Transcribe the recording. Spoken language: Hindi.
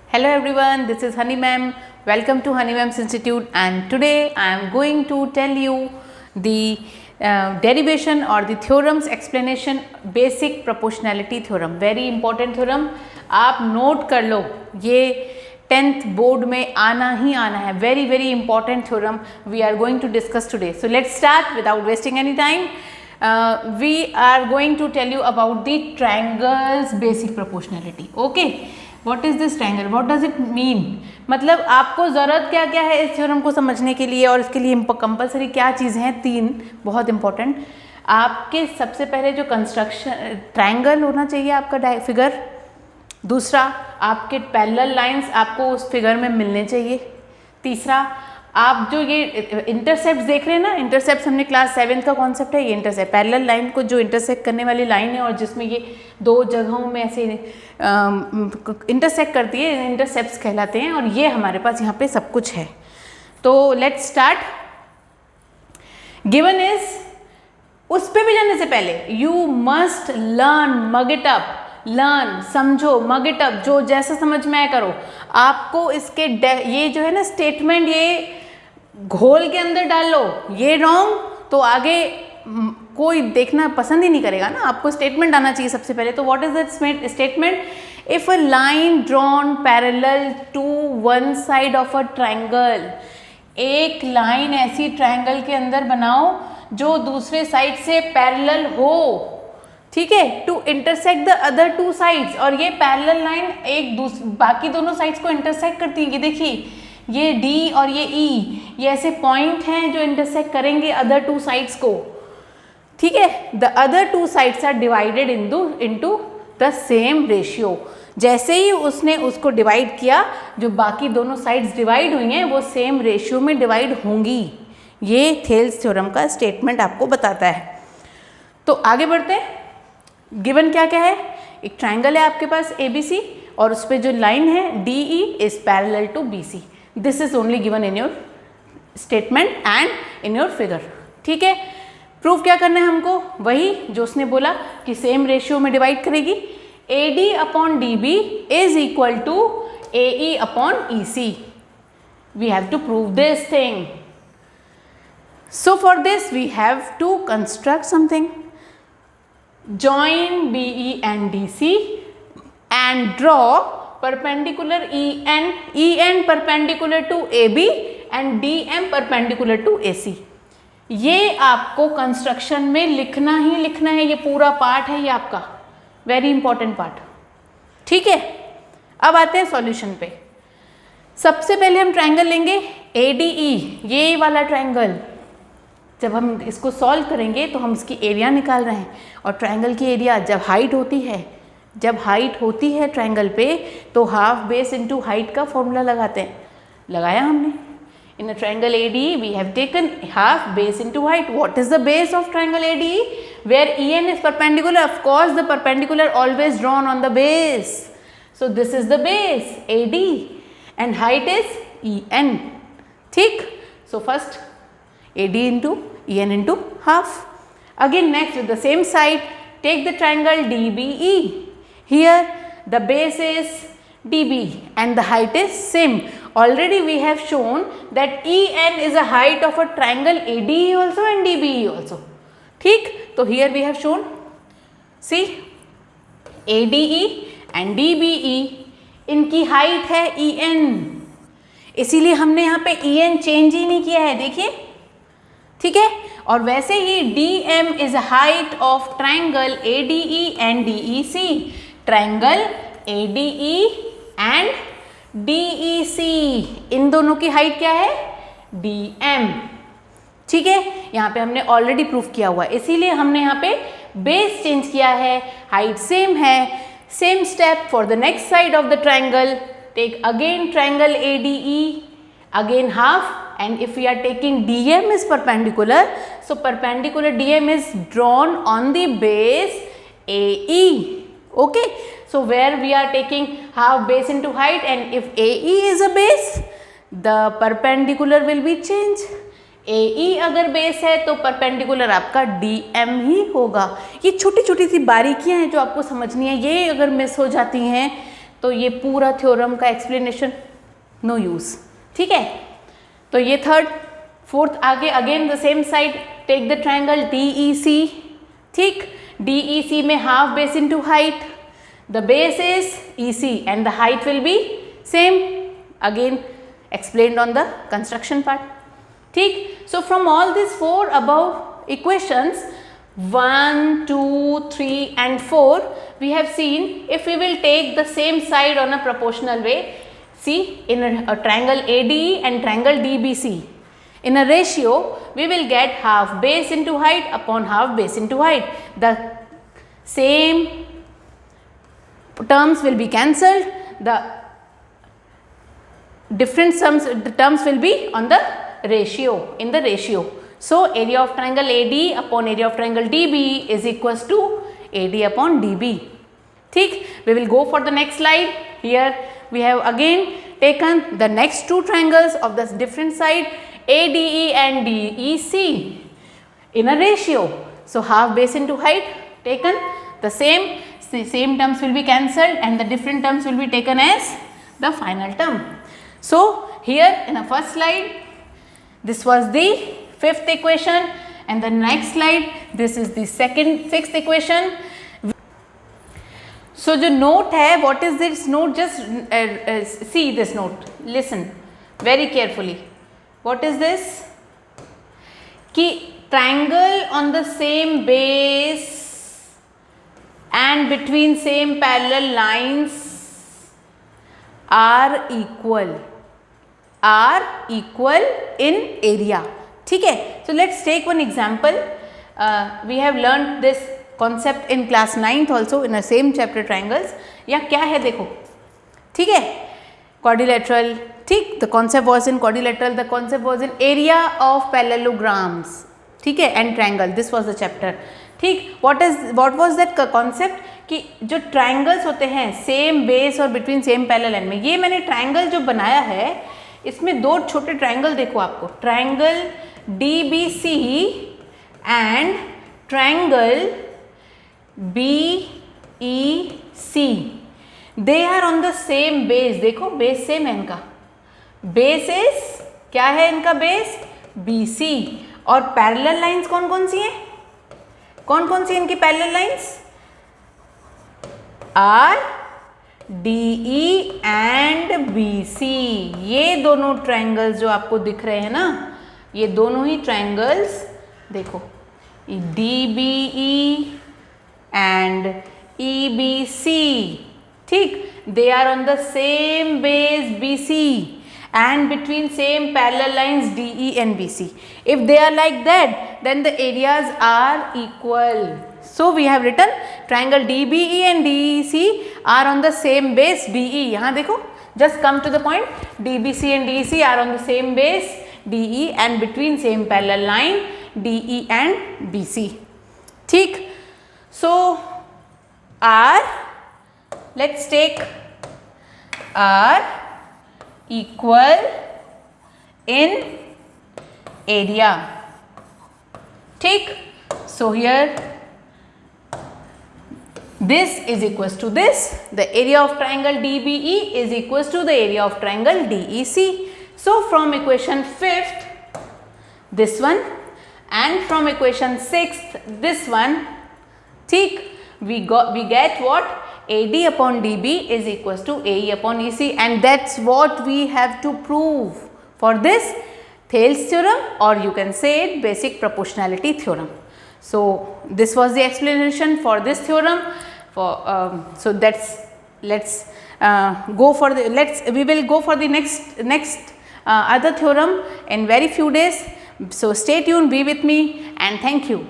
Hello everyone, this is Honey Ma'am. Welcome to Honey Ma'am's Institute, and today I am going to tell you the derivation or the theorems explanation basic proportionality theorem. Very important theorem. आप नोट कर लो, ये 10th बोर्ड में आना ही आना है. Very important theorem we are going to discuss today. So let's start without wasting any time. We are going to tell you about the triangle's basic proportionality. Okay. What is this triangle? What does it mean? मतलब आपको ज़रूरत क्या क्या है इस थ्योरम को समझने के लिए, और इसके लिए कंपलसरी क्या चीज़ें हैं? 3 बहुत इंपॉर्टेंट. आपके सबसे पहले जो कंस्ट्रक्शन ट्रायंगल होना चाहिए आपका फिगर. दूसरा, आपके पैरेलल लाइंस आपको उस फिगर में मिलने चाहिए. तीसरा, आप जो ये इंटरसेप्ट देख रहे हैं ना, इंटरसेप्ट हमने क्लास 7 का कॉन्सेप्ट है. ये इंटरसेप्ट पैरेलल लाइन को जो इंटरसेक्ट करने वाली लाइन है और जिसमें ये 2 जगहों में ऐसे इंटरसेक्ट करती है, इंटरसेप्ट्स कहलाते हैं. और ये हमारे पास यहाँ पे सब कुछ है. तो लेट्स स्टार्ट. गिवन इज, उस पे भी जाने से पहले you must learn, mug it up. Learn, समझो, मग इट अप, जो जैसा समझ में आए करो. आपको इसके ये जो है ना स्टेटमेंट, ये घोल के अंदर डाल लो. ये रॉन्ग तो आगे कोई देखना पसंद ही नहीं करेगा ना. आपको स्टेटमेंट आना चाहिए सबसे पहले. तो what is that statement? If a line drawn parallel to one side of a triangle, एक लाइन ऐसी ट्रायंगल के अंदर बनाओ जो दूसरे साइड से पैरेलल हो. ठीक है, to intersect the other 2 sides. और ये पैरेलल लाइन एक बाकी दोनों साइड्स को इंटरसेक्ट करती है. ये देखिए, ये D और ये E, ये ऐसे पॉइंट हैं जो इंटरसेक्ट करेंगे अदर 2 साइड्स को. ठीक है, the other 2 sides are divided into the same ratio. जैसे ही उसने उसको डिवाइड किया, जो बाकी दोनों साइड्स डिवाइड हुई हैं वो सेम रेशियो में डिवाइड होंगी. ये थेल्स थ्योरम का स्टेटमेंट आपको बताता है. तो आगे बढ़ते हैं. गिवन क्या क्या है? एक ट्राइंगल है आपके पास ABC, और उस पर जो लाइन है DE is parallel to BC. This is only given in your statement and in your figure. ठीक है, प्रूफ क्या करना है हमको? वही जो उसने बोला कि सेम रेशियो में डिवाइड करेगी. AD upon DB is equal to AE upon EC. We have to prove this thing. So for this we have to construct something. Join BE and DC and draw perpendicular EN perpendicular to AB and DM perpendicular to AC. ये आपको कंस्ट्रक्शन में लिखना ही लिखना है. ये पूरा पार्ट है, ये आपका वेरी इंपॉर्टेंट पार्ट. ठीक है, अब आते हैं सॉल्यूशन पे. सबसे पहले हम ट्रायंगल लेंगे ADE, ये वाला ट्रायंगल. जब हम इसको सॉल्व करेंगे तो हम इसकी एरिया निकाल रहे हैं. और ट्रायंगल की एरिया जब हाइट होती है ट्रायंगल पे, तो हाफ बेस इनटू हाइट का फॉर्मूला लगाते हैं. लगाया हमने. In a triangle ADE we have taken half base into height. What is the base of triangle ADE? Where EN is perpendicular, of course the perpendicular always drawn on the base. So this is the base AD and height is EN. ठीक, so first AD into EN into half. Again next with the same side, take the triangle DBE. Here the base is DB and the height is same. Already we have shown that EN is a height of a triangle ADE also and DBE also. ठीक, तो here we have shown, see ADE and DBE, इनकी height है EN. इसीलिए हमने यहाँ पे EN चेंज ही नहीं किया है. देखिए, ठीक है. और वैसे ही DM is height of triangle ADE and DEC. Triangle ADE and DEC, इन दोनों की हाइट क्या है? DM. ठीक है, यहाँ पे हमने ऑलरेडी प्रूफ किया हुआ है, इसीलिए हमने यहाँ पे बेस चेंज किया है. हाइट सेम है. Same step for the next side of the triangle. Take again triangle ADE, again half, and if we are taking DM is perpendicular, so perpendicular DM is drawn on the base AE. Okay, so where we are taking half base into height, and if AE is a base, the perpendicular will be changed. AE अगर बेस है तो परपेंडिकुलर आपका DM ही होगा. ये छोटी छोटी सी बारीकियां हैं जो आपको समझनी है. ये अगर मिस हो जाती हैं तो ये पूरा थ्योरम का एक्सप्लेनेशन नो यूज। ठीक है, तो ये थर्ड। फोर्थ आगे again the same side, take the triangle DEC। ठीक, DEC में half base into height, the base is EC and the height will be same, again explained on the construction part. ठीक, so from all these four above equations 1, 2, 3 and 4 we have seen if we will take the same side on a proportional way. See, in a triangle ADE and triangle DBC, in a ratio we will get half base into height upon half base into height. The same terms will be cancelled, the different terms will be on the ratio, in the ratio. So area of triangle AD upon area of triangle DB is equals to AD upon DB. ठीक, we will go for the next slide. Here we have again taken the next two triangles of this different side ADE and DEC in a ratio. So half base into height taken, the same terms will be cancelled and the different terms will be taken as the final term. So here in the first slide this was the fifth equation and the next slide this is the sixth equation. So जो note है, what is this note? Just see this note, listen very carefully. What is this? कि triangle on the same base and between same parallel lines are equal in area. ठीक है, so let's take one example. We have learned this concept in class 9th also in the same chapter triangles. या क्या है देखो, ठीक है, quadrilateral. ठीक, the concept was in quadrilateral, the concept was in area of parallelograms. ठीक है, and triangle, this was the chapter. ठीक, what was that concept कि जो ट्रायंगल्स होते हैं सेम बेस और बिटवीन सेम पैरेलल लाइन में, ये मैंने ट्रायंगल जो बनाया है इसमें दो छोटे ट्रायंगल देखो आपको, triangle DBC and triangle BEC, they are on the same base. देखो बेस सेम है इनका, बेस इज क्या है इनका बेस BC और पैरेलल लाइंस कौन कौन सी हैं, कौन कौन सी इनकी parallel lines are DE and BC. ये दोनों ट्रायंगल्स जो आपको दिख रहे हैं ना, ये दोनों ही ट्रायंगल्स देखो DBE एंड EBC. ठीक, they are on the same base BC and between same parallel lines DE and BC. If they are like that, then the areas are equal. So we have written triangle DBE and DEC are on the same base DE. यहाँ देखो, just come to the point. DBC and DEC are on the same base DE and between same parallel line DE and BC. ठीक, so R, let's take R equal in area. ठीक, so here this is equals to this, the area of triangle DBE is equals to the area of triangle DEC. So from equation 5th this one and from equation 6th this one, ठीक, we get what, AD upon DB is equals to AE upon EC, and that's what we have to prove for this Thales theorem, or you can say it basic proportionality theorem. So this was the explanation for this theorem. So let's go for the we will go for the next other theorem in very few days. So stay tuned, be with me, and thank you.